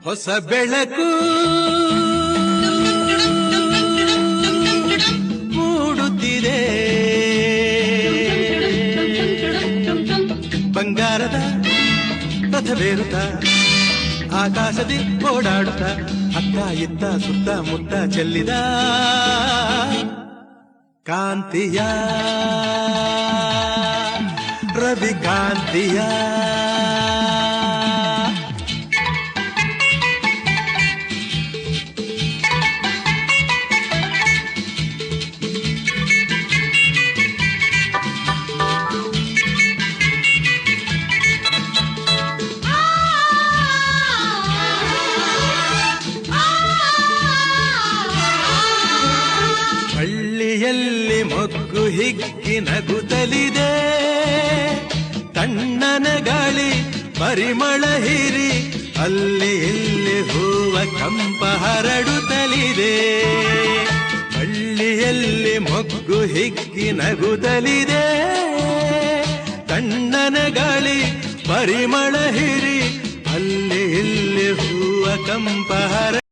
ಹೊಸ ಬೆಳಕು ಮೂಡುತ್ತಿದೆ, ಬಂಗಾರದ ರಥವೇರುತ್ತ ಆಕಾಶದಿ ಓಡಾಡುತ್ತ ಅತ್ತ ಇತ್ತ ಸುತ್ತ ಮುತ್ತ ಚೆಲ್ಲಿದ ಕಾಂತಿಯ ರವಿ ಕಾಂತಿಯ ಹಳ್ಳಿಯಲ್ಲಿ ಮೊಗ್ಗು ಹಿಗ್ಗಿ ನಗುತ್ತಲಿದೆ, ತಣ್ಣನ ಗಾಳಿ ಪರಿಮಳ ಹೀರಿ ಅಲ್ಲಿ ಇಲ್ಲಿ ಹೂವ ಕಂಪ ಹರಡುತ್ತಲಿದೆ. ಹಳ್ಳಿಯಲ್ಲಿ ಮೊಗ್ಗು ಹಿಗ್ಗಿ ನಗುತ್ತಲಿದೆ, ತಣ್ಣನ ಗಾಳಿ ಪರಿಮಳ ಹೀರಿ ಅಲ್ಲಿ ಇಲ್ಲಿ ಹೂವ ಕಂಪ ಹರ